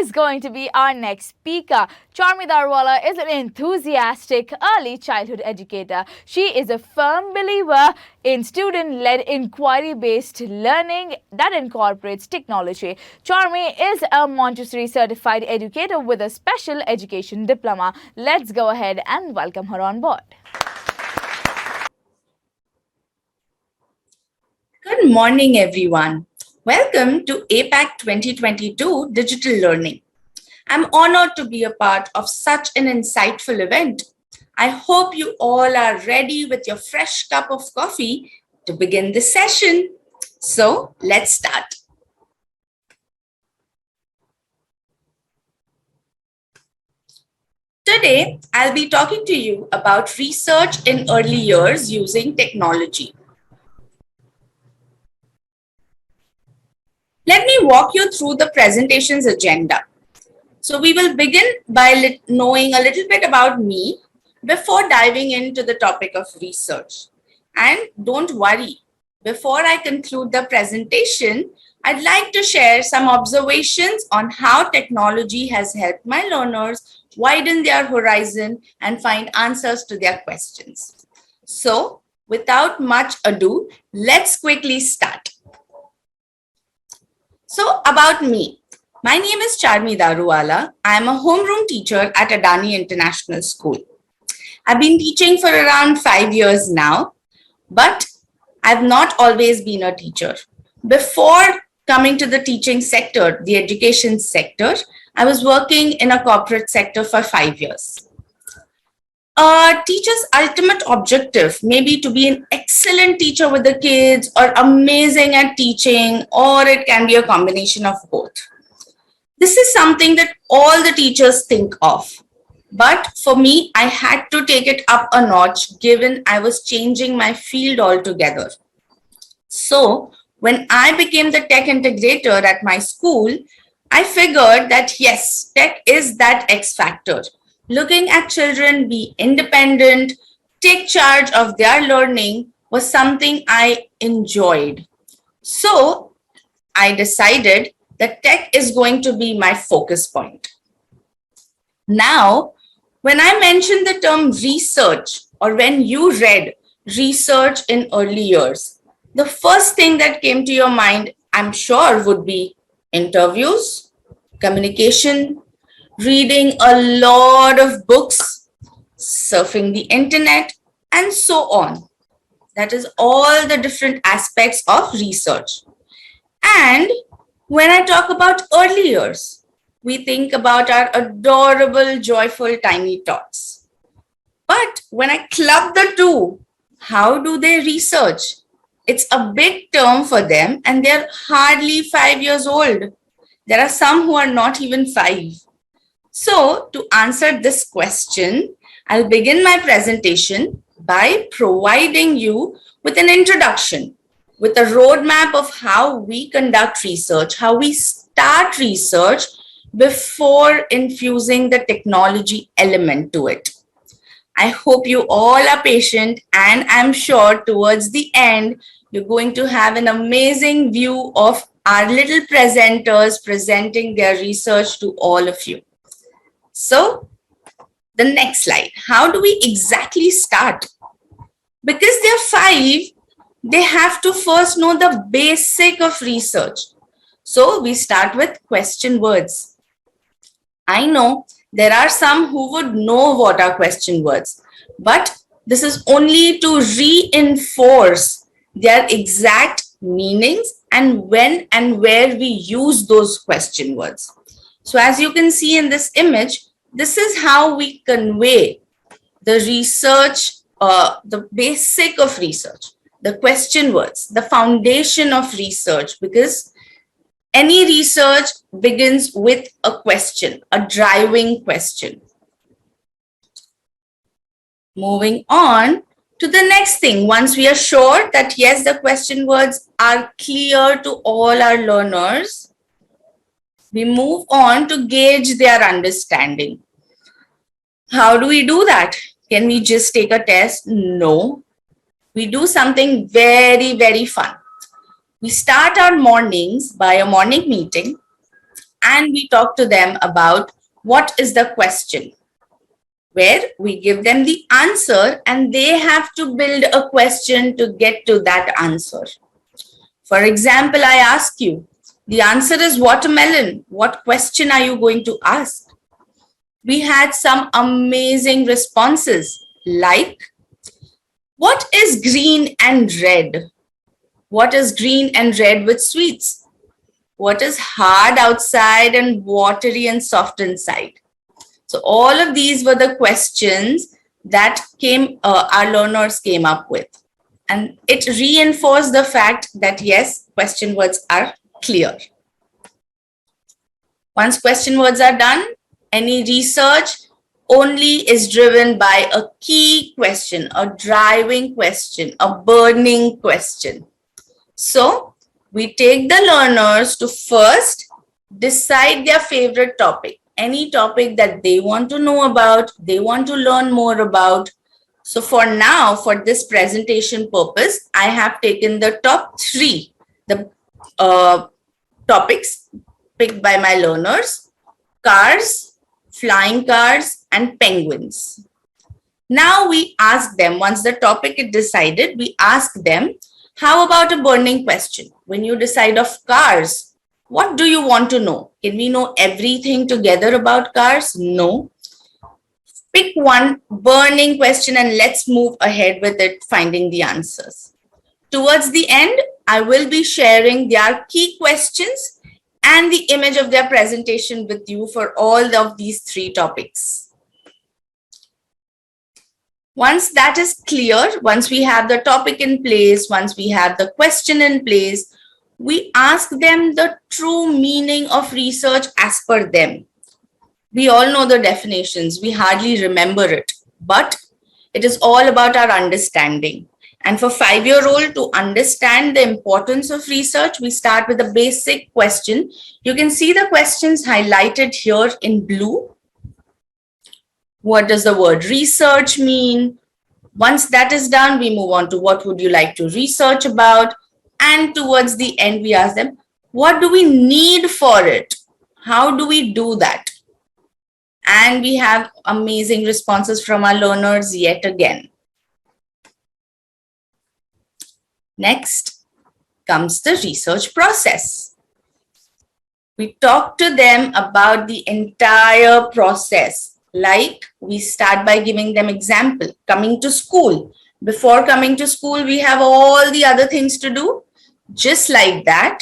is going to be our next speaker. Charmy Daruwala is an enthusiastic early childhood educator. She is a firm believer in student-led inquiry-based learning that incorporates technology. Charmy is a Montessori certified educator with a special education diploma. Let's go ahead and welcome her on board. Good morning, everyone. Welcome to APAC 2022 Digital Learning. I'm honored to be a part of such an insightful event. I hope you all are ready with your fresh cup of coffee to begin this session. So let's start. Today, I'll be talking to you about research in early years using technology. Let me walk you through the presentation's agenda. So we will begin by knowing a little bit about me before diving into the topic of research. And don't worry, before I conclude the presentation, I'd like to share some observations on how technology has helped my learners widen their horizon and find answers to their questions. So without much ado, let's quickly start. So about me, my name is Charmy Daruwala. I am a homeroom teacher at Adani International School. I've been teaching for around 5 years now, but I've not always been a teacher. Before coming to the teaching sector, the education sector, I was working in a corporate sector for 5 years. A teacher's ultimate objective may be to be an excellent teacher with the kids or amazing at teaching, or it can be a combination of both. This is something that all the teachers think of. But for me, I had to take it up a notch given I was changing my field altogether. So when I became the tech integrator at my school, I figured that yes, tech is that X factor. Looking at children be independent, take charge of their learning was something I enjoyed. So I decided that tech is going to be my focus point. Now, when I mention the term research, or when you read research in early years, the first thing that came to your mind, I'm sure, would be interviews, communication, reading a lot of books, surfing the internet, and so on. That is all the different aspects of research. And when I talk about early years, we think about our adorable, joyful, tiny tots. But when I club the two, how do they research? It's a big term for them, and they're hardly 5 years old. There are some who are not even 5. So to answer this question, I'll begin my presentation by providing you with an introduction, with a roadmap of how we conduct research, how we start research before infusing the technology element to it. I hope you all are patient, and I'm sure towards the end, you're going to have an amazing view of our little presenters presenting their research to all of you. So the next slide, how do we exactly start? Because they're 5, they have to first know the basic of research. So we start with question words. I know there are some who would know what are question words, but this is only to reinforce their exact meanings and when and where we use those question words. So as you can see in this image, this is how we convey the research, the basic of research, the question words, the foundation of research, because any research begins with a question, a driving question. Moving on to the next thing, once we are sure that yes, the question words are clear to all our learners, we move on to gauge their understanding. How do we do that? Can we just take a test? No. We do something very, very fun. We start our mornings by a morning meeting and we talk to them about what is the question, where we give them the answer and they have to build a question to get to that answer. For example, I ask you, the answer is watermelon. What question are you going to ask? We had some amazing responses like, what is green and red? What is green and red with sweets? What is hard outside and watery and soft inside? So all of these were the questions that our learners came up with. And it reinforced the fact that yes, question words are clear. Once question words are done, any research only is driven by a key question, a driving question, a burning question. So we take the learners to first decide their favorite topic, any topic that they want to know about, they want to learn more about. So for now, for this presentation purpose, I have taken the top 3, the topics picked by my learners: cars, flying cars, and penguins. Now we ask them, once the topic is decided, we ask them, how about a burning question? When you decide of cars, what do you want to know? Can we know everything together about cars? No. Pick one burning question and let's move ahead with it, finding the answers. Towards the end, I will be sharing their key questions and the image of their presentation with you for all of these 3 topics. Once that is clear, once we have the topic in place, once we have the question in place, we ask them the true meaning of research as per them. We all know the definitions, we hardly remember it, but it is all about our understanding. And for 5-year-old to understand the importance of research, we start with a basic question. You can see the questions highlighted here in blue. What does the word research mean? Once that is done, we move on to what would you like to research about? And towards the end, we ask them, what do we need for it? How do we do that? And we have amazing responses from our learners yet again. Next comes the research process. We talk to them about the entire process. Like we start by giving them example, coming to school. Before coming to school, we have all the other things to do. Just like that,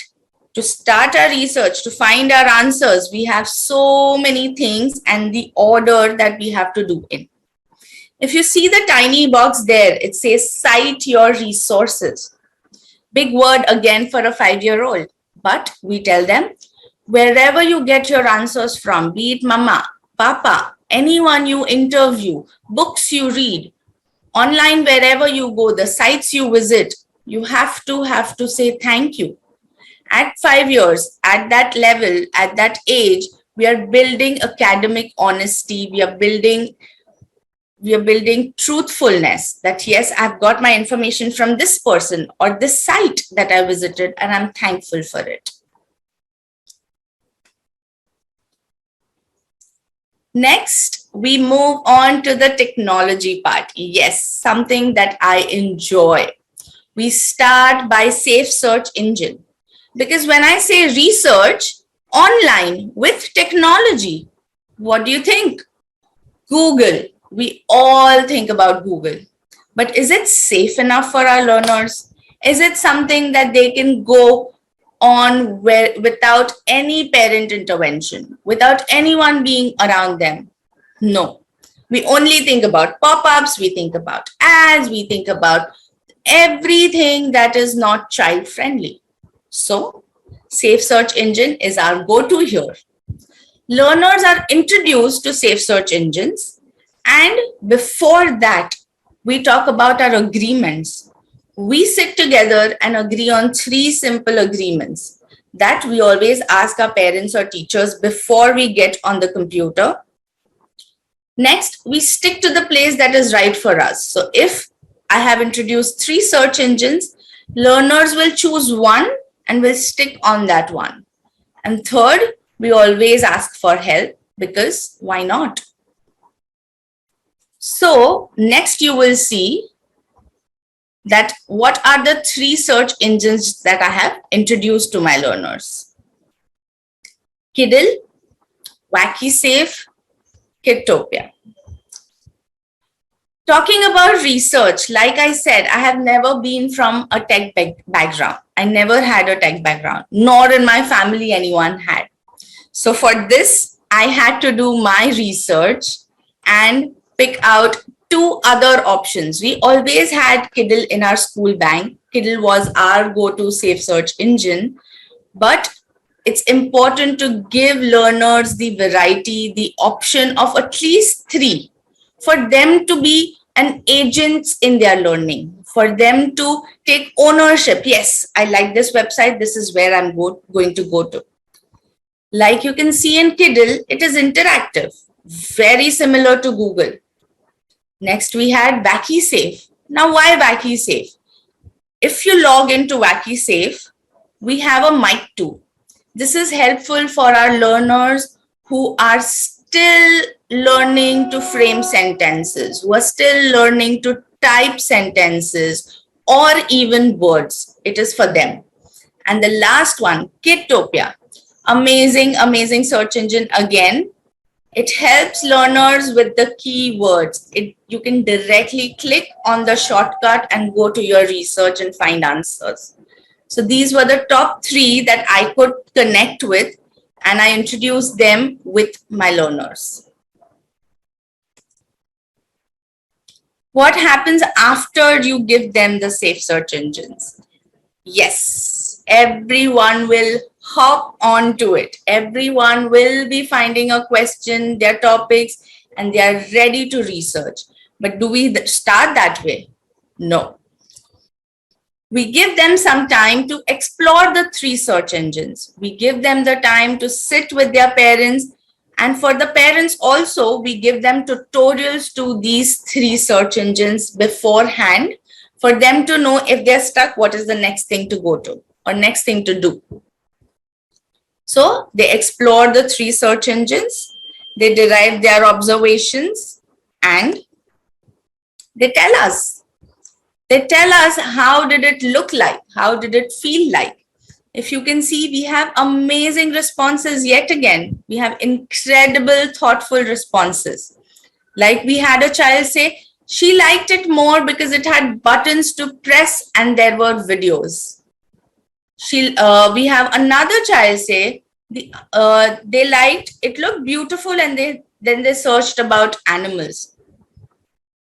to start our research, to find our answers, we have so many things and the order that we have to do in. If you see the tiny box there, it says cite your resources. Big word again for a 5-year-old, but we tell them, wherever you get your answers from, be it mama, papa, anyone you interview, books you read, online, wherever you go, the sites you visit, you have to say thank you. At 5 years, at that level, at that age, we are building academic honesty. We are building truthfulness that yes, I've got my information from this person or this site that I visited and I'm thankful for it. Next, we move on to the technology part. Yes, something that I enjoy. We start by safe search engine. Because when I say research online with technology, what do you think? Google. We all think about Google. But is it safe enough for our learners? Is it something that they can go on without any parent intervention, without anyone being around them? No. We only think about pop-ups, we think about ads, we think about everything that is not child-friendly. So, Safe Search Engine is our go-to here. Learners are introduced to safe search engines, and before that, we talk about our agreements. We sit together and agree on 3 simple agreements that we always ask our parents or teachers before we get on the computer. Next, we stick to the place that is right for us. So if I have introduced 3 search engines, learners will choose one and will stick on that one. And third, We always ask for help because why not? So next you will see that what are the 3 search engines that I have introduced to my learners. Kiddle, Wacky Safe, Kidtopia. Talking about research, like I said, I have never been from a tech background. I never had a tech background, nor in my family anyone had. So for this, I had to do my research and pick out 2 other options. We always had Kiddle in our school bank. Kiddle was our go-to safe search engine, but it's important to give learners the variety, the option of at least 3 for them to be an agents in their learning, for them to take ownership. Yes, I like this website. This is where I'm going to go to. Like you can see in Kiddle, it is interactive, very similar to Google. Next, we had Wacky Safe. Now, why Wacky Safe? If you log into Wacky Safe, we have a mic tool. This is helpful for our learners who are still learning to frame sentences, who are still learning to type sentences or even words. It is for them. And the last one, Kidtopia. Amazing search engine again. It helps learners with the keywords. You can directly click on the shortcut and go to your research and find answers. So these were the top 3 that I could connect with, and I introduced them with my learners. What happens after you give them the safe search engines? Yes, everyone will hop onto it. Everyone will be finding a question, their topics, and they are ready to research. But do we start that way? No. We give them some time to explore the 3 search engines. We give them the time to sit with their parents. And for the parents also, we give them tutorials to these 3 search engines beforehand for them to know if they're stuck, what is the next thing to go to or next thing to do. So they explore the 3 search engines, they derive their observations, and they tell us. They tell us how did it look like, how did it feel like. If you can see, we have amazing responses yet again. We have incredible, thoughtful responses. Like we had a child say, she liked it more because it had buttons to press and there were videos. We have another child say they liked, it looked beautiful, and then they searched about animals.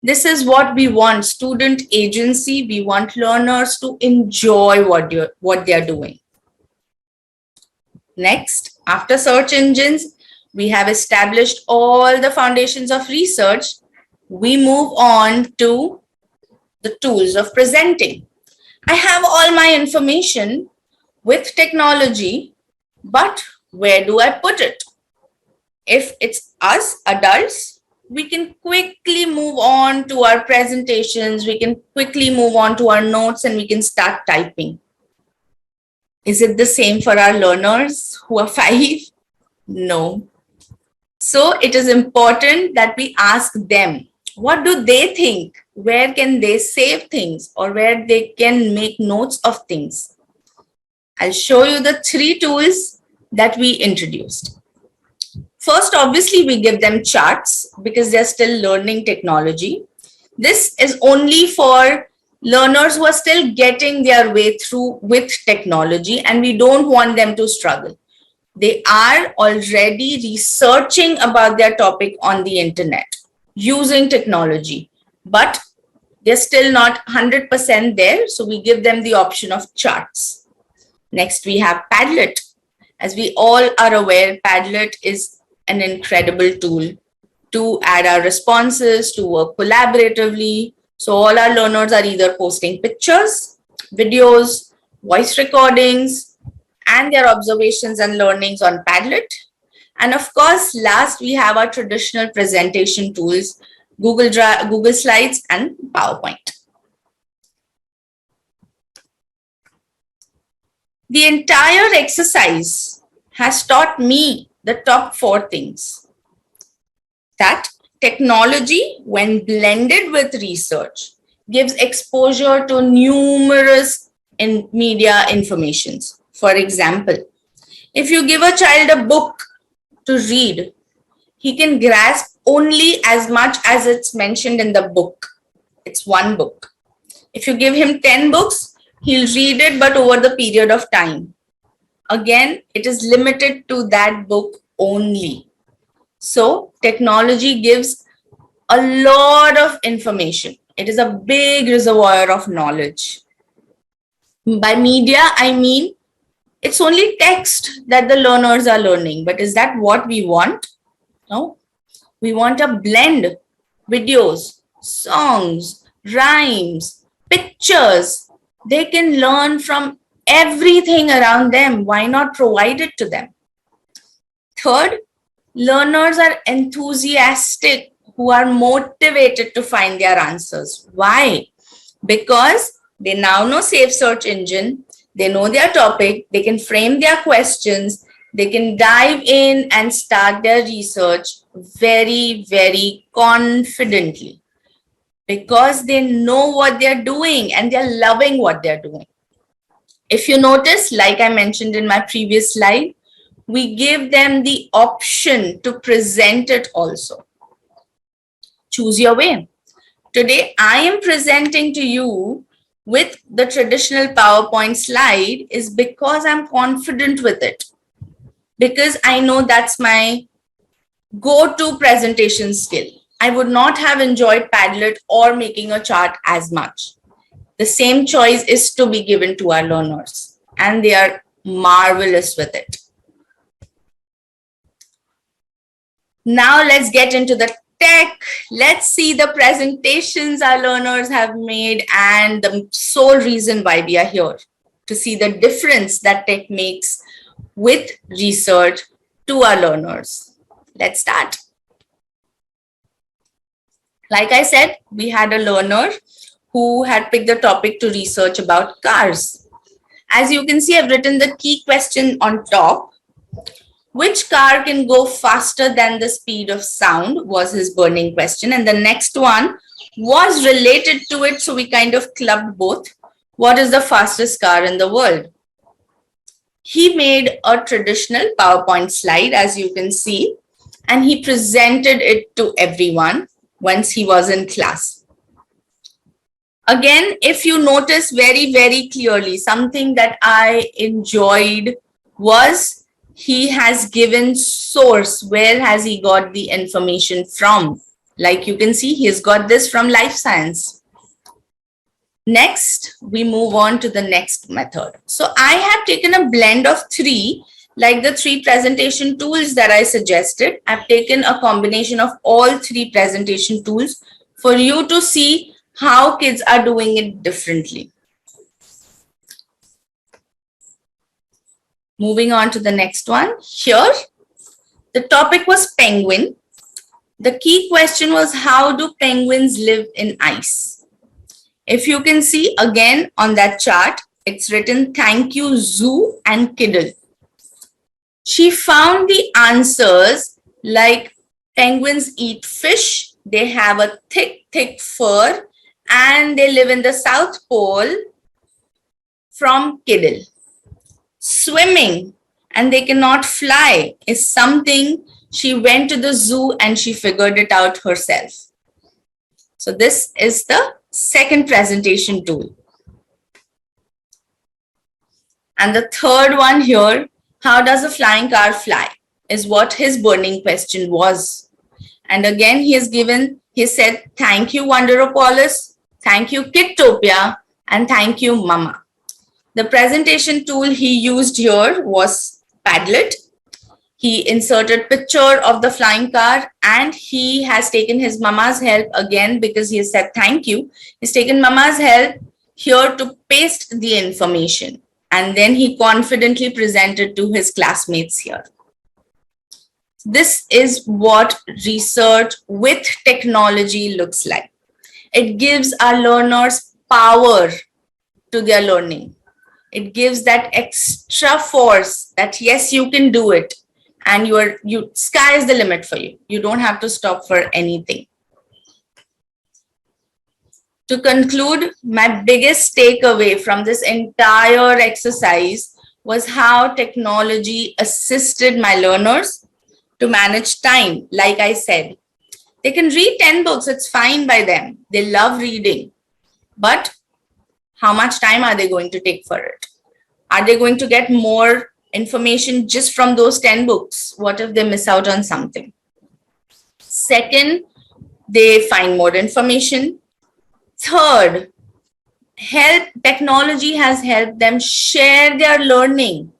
This is what we want, student agency. We want learners to enjoy what they're doing. Next, after search engines, we have established all the foundations of research. We move on to the tools of presenting. I have all my information with technology, but where do I put it? If it's us adults, we can quickly move on to our presentations. We can quickly move on to our notes and we can start typing. Is it the same for our learners who are 5? No. So it is important that we ask them, what do they think? Where can they save things or where they can make notes of things? I'll show you the 3 tools that we introduced. First, obviously, we give them charts because they're still learning technology. This is only for learners who are still getting their way through with technology, and we don't want them to struggle. They are already researching about their topic on the internet using technology, but they're still not 100% there. So we give them the option of charts. Next, we have Padlet. As we all are aware, Padlet is an incredible tool to add our responses, to work collaboratively. So all our learners are either posting pictures, videos, voice recordings, and their observations and learnings on Padlet. And of course, last we have our traditional presentation tools, Google Drive, Google Slides, and PowerPoint. The entire exercise has taught me the top 4 things. That technology, when blended with research, gives exposure to numerous media informations. For example, if you give a child a book to read, he can grasp only as much as it's mentioned in the book. It's one book. If you give him 10 books, he'll read it, but over the period of time. Again, it is limited to that book only. So technology gives a lot of information. It is a big reservoir of knowledge. By media, I mean it's only text that the learners are learning. But is that what we want? No. We want a blend. Videos, songs, rhymes, pictures. They can learn from everything around them. Why not provide it to them? Third, learners are enthusiastic who are motivated to find their answers. Why? Because they now know safe search engine, they know their topic, they can frame their questions, they can dive in and start their research very, very confidently because they know what they're doing and they're loving what they're doing. If you notice, like I mentioned in my previous slide, we give them the option to present it also. Choose your way. Today, I am presenting to you with the traditional PowerPoint slide is because I'm confident with it. Because I know that's my go-to presentation skill. I would not have enjoyed Padlet or making a chart as much. The same choice is to be given to our learners, and they are marvelous with it. Now let's get into the tech. Let's see the presentations our learners have made and the sole reason why we are here, to see the difference that tech makes with research to our learners. Let's start. Like I said, we had a learner who had picked the topic to research about cars. As you can see, I've written the key question on top. Which car can go faster than the speed of sound was his burning question. And the next one was related to it. So we kind of clubbed both. What is the fastest car in the world? He made a traditional PowerPoint slide, as you can see, and he presented it to everyone once he was in class. Again, if you notice very, very clearly, something that I enjoyed was he has given source. Where has he got the information from? Like you can see, he's got this from Life Science. Next, we move on to the next method. So I have taken a blend of 3, like the 3 presentation tools that I suggested. I've taken a combination of all 3 presentation tools for you to see how kids are doing it differently. Moving on to the next one. Here, the topic was penguin. The key question was, how do penguins live in ice? If you can see again on that chart, it's written, thank you, Zoo and Kiddle. She found the answers like penguins eat fish, they have a thick, thick fur, and they live in the South Pole from Kiddle. Swimming and they cannot fly is something she went to the zoo and she figured it out herself. So this is the second presentation tool. And the third one here, how does a flying car fly, is what his burning question was. And again, he said, thank you, Wonderopolis, thank you, Kittopia, and thank you, Mama. The presentation tool he used here was Padlet. He inserted picture of the flying car and he has taken his mama's help again because he said thank you. He's taken mama's help here to paste the information and then he confidently presented to his classmates here. This is what research with technology looks like. It gives our learners power to their learning. It gives that extra force that yes, you can do it. And sky is the limit for you. You don't have to stop for anything. To conclude, my biggest takeaway from this entire exercise was how technology assisted my learners to manage time. Like I said, they can read 10 books, it's fine by them. They love reading. But how much time are they going to take for it? Are they going to get more information just from those 10 books? What if they miss out on something? Second, they find more information. Third, technology has helped them share their learning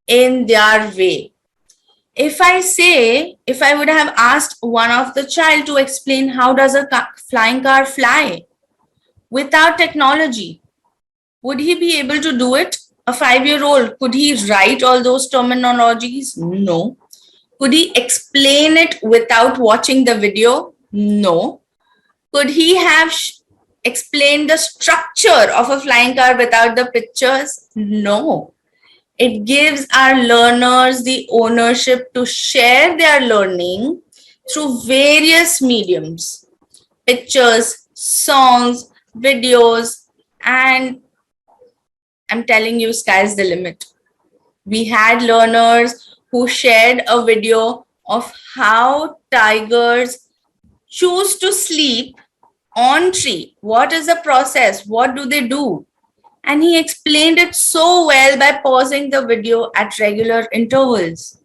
in their way. If I would have asked one of the child to explain how does a flying car fly without technology, would he be able to do it? A 5-year-old, could he write all those terminologies? No. Could he explain it without watching the video? No. Could he have explained the structure of a flying car without the pictures? No. It gives our learners the ownership to share their learning through various mediums, pictures, songs, videos, and I'm telling you, sky's the limit. We had learners who shared a video of how tigers choose to sleep on tree. What is the process? What do they do? And he explained it so well by pausing the video at regular intervals.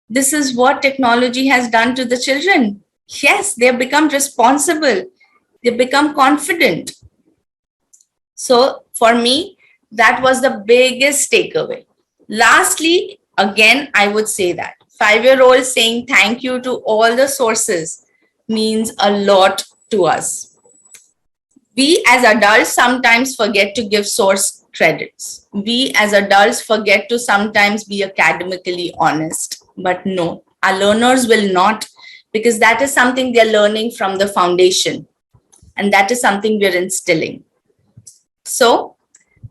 This is what technology has done to the children. Yes, they have become responsible. They become confident. So for me, that was the biggest takeaway. Lastly, again, I would say that 5-year-old saying thank you to all the sources means a lot to us. We as adults sometimes forget to give source credits. We as adults forget to sometimes be academically honest. But no, our learners will not, because that is something they're learning from the foundation. And that is something we're instilling. So,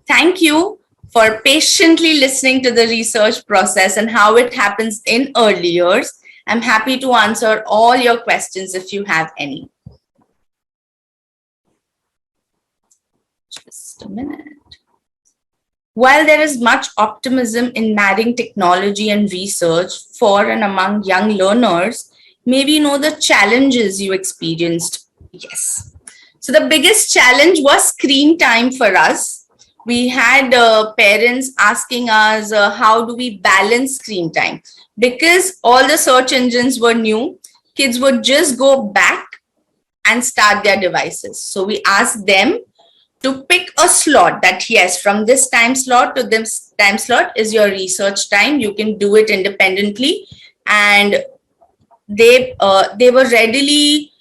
thank you for patiently listening to the research process and how it happens in early years. I'm happy to answer all your questions if you have any. Just a minute. While there is much optimism in marrying technology and research for and among young learners, maybe you know the challenges you experienced. Yes. So the biggest challenge was screen time for us. We had parents asking us, how do we balance screen time? Because all the search engines were new, kids would just go back and start their devices. So we asked them to pick a slot that, yes, from this time slot to this time slot is your research time. You can do it independently. And they were readily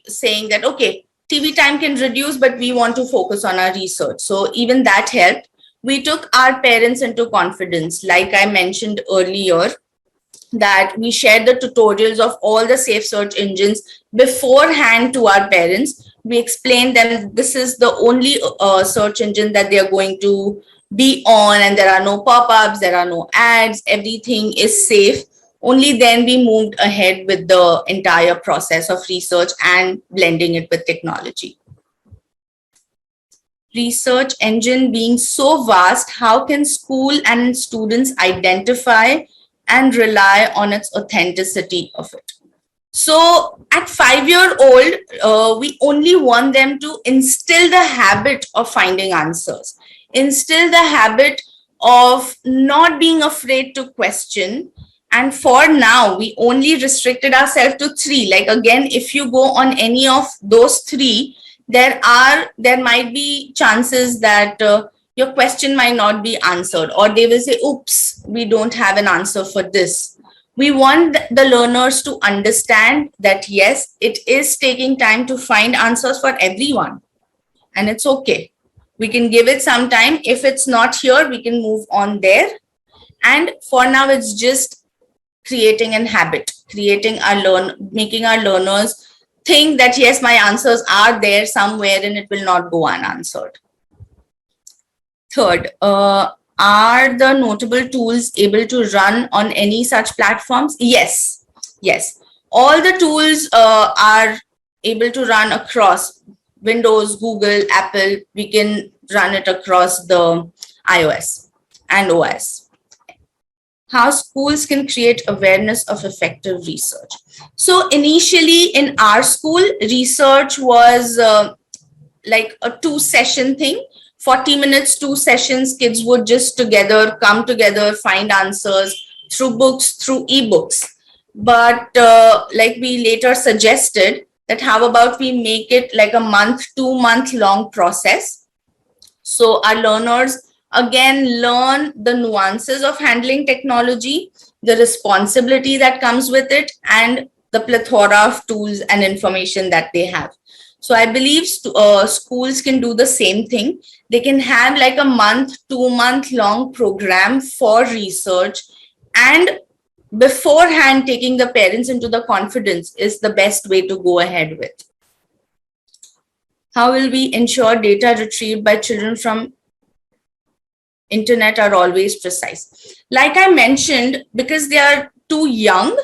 saying that, okay, TV time can reduce, but we want to focus on our research. So even that helped. We took our parents into confidence. Like I mentioned earlier, that we shared the tutorials of all the safe search engines beforehand to our parents. We explained them this is the only search engine that they are going to be on, and there are no pop-ups, there are no ads, everything is safe. Only then we moved ahead with the entire process of research and blending it with technology. Research engine being so vast, how can school and students identify and rely on its authenticity of it? So at 5-year-old, we only want them to instill the habit of finding answers, instill the habit of not being afraid to question. And for now, we only restricted ourselves to 3. Like again, if you go on any of those 3, there might be chances that your question might not be answered, or they will say, oops, we don't have an answer for this. We want the learners to understand that, yes, it is taking time to find answers for everyone. And it's okay. We can give it some time. If it's not here, we can move on there. And for now, it's just creating an habit, making our learners think that, yes, my answers are there somewhere and it will not go unanswered. Third, are the notable tools able to run on any such platforms? Yes, yes. All the tools are able to run across Windows, Google, Apple. We can run it across the iOS and OS. How schools can create awareness of effective research. So initially in our school, research was like a 2-session thing. 40 minutes, 2 sessions, kids would just come together, find answers through books, through ebooks. But like we later suggested, that how about we make it like a 2-month long process. So our learners again learn the nuances of handling technology, the responsibility that comes with it, and the plethora of tools and information that they have. So I believe schools can do the same thing. They can have like a 2-month long program for research, and beforehand taking the parents into the confidence is the best way to go ahead with. How will we ensure data retrieved by children from internet are always precise? Like I mentioned, because they are too young,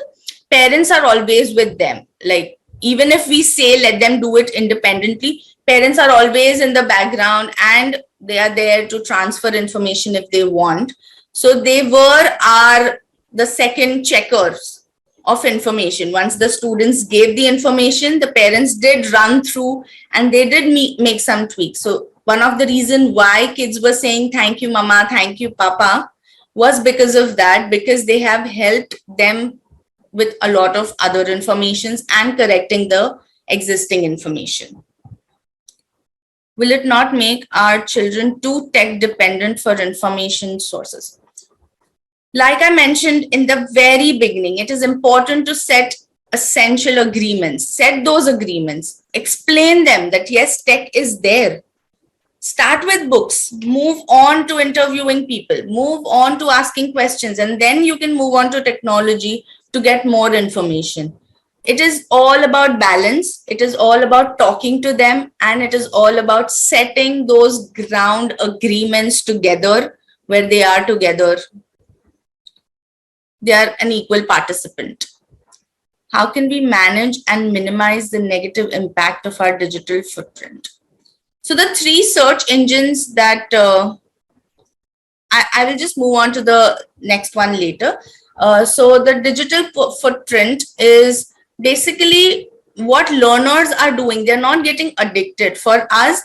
parents are always with them. Like even if we say let them do it independently, parents are always in the background and they are there to transfer information if they want. So they were the second checkers of information. Once the students gave the information, the parents did run through and they did make some tweaks. So one of the reasons why kids were saying thank you mama, thank you papa was because of that, because they have helped them with a lot of other informations and correcting the existing information. Will it not make our children too tech dependent for information sources? Like I mentioned in the very beginning, it is important to set essential agreements, set those agreements, explain them that yes, tech is there. Start with books, move on to interviewing people, move on to asking questions, and then you can move on to technology to get more information. It is all about balance. It is all about talking to them, and it is all about setting those ground agreements together where they are together. They are an equal participant. How can we manage and minimize the negative impact of our digital footprint? So the 3 search engines that I will just move on to the next one later. So the digital footprint is basically what learners are doing. They're not getting addicted. For us,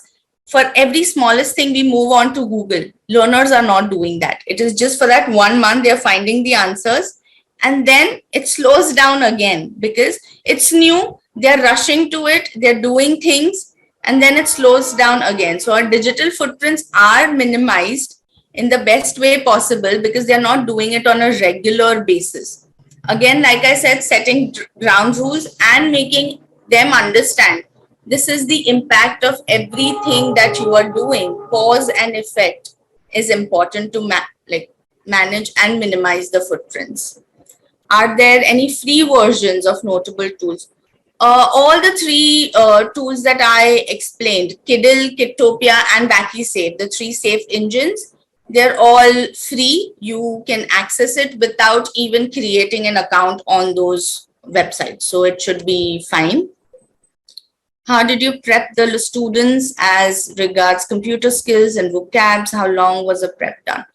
for every smallest thing, we move on to Google. Learners are not doing that. It is just for that 1 month, they're finding the answers. And then it slows down again because it's new. They're rushing to it. They're doing things. And then it slows down again. So our digital footprints are minimized in the best way possible because they're not doing it on a regular basis. Again, like I said, setting ground rules and making them understand this is the impact of everything that you are doing. Cause and effect is important to manage and minimize the footprints. Are there any free versions of notable tools? All the 3 tools that I explained, Kiddle, Kittopia, and WakiSafe, the 3 safe engines, they're all free. You can access it without even creating an account on those websites. So it should be fine. How did you prep the students as regards computer skills and vocabs? How long was the prep done?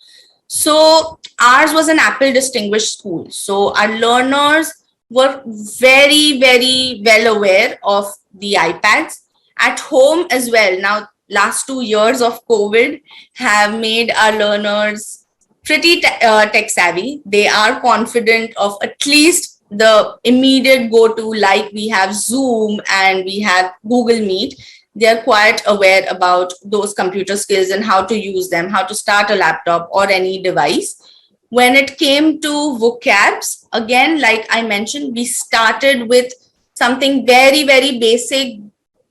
So ours was an Apple distinguished school. So our learners were very, very well aware of the iPads at home as well. Now, last 2 years of COVID have made our learners pretty tech savvy. They are confident of at least the immediate go-to, like we have Zoom and we have Google Meet. They're quite aware about those computer skills and how to use them, how to start a laptop or any device. When it came to vocabs, again, like I mentioned, we started with something very, very basic,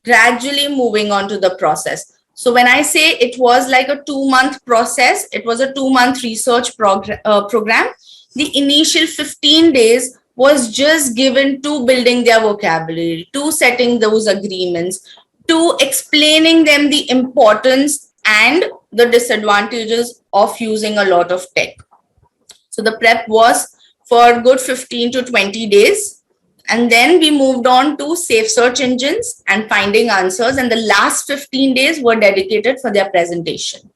gradually moving on to the process. So when I say it was like a 2-month process, it was a 2-month research program. The initial 15 days was just given to building their vocabulary, to setting those agreements, to explaining them the importance and the disadvantages of using a lot of tech. So the prep was for good 15 to 20 days. And then we moved on to safe search engines and finding answers. And the last 15 days were dedicated for their presentation.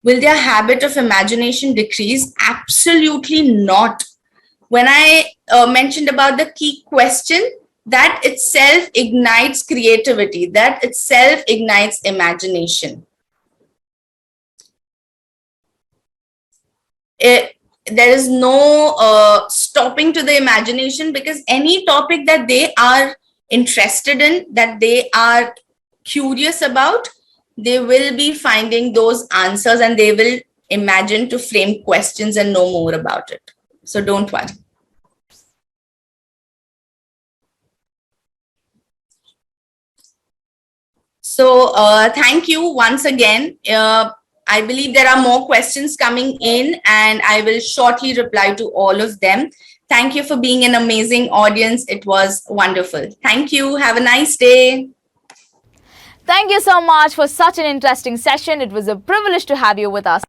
Will their habit of imagination decrease? Absolutely not. When I mentioned about the key question, that itself ignites creativity, that itself ignites imagination. There is no stopping to the imagination, because any topic that they are interested in, that they are curious about, they will be finding those answers and they will imagine to frame questions and know more about it. So don't worry. So thank you once again. I believe there are more questions coming in and I will shortly reply to all of them. Thank you for being an amazing audience. It was wonderful. Thank you. Have a nice day. Thank you so much for such an interesting session. It was a privilege to have you with us.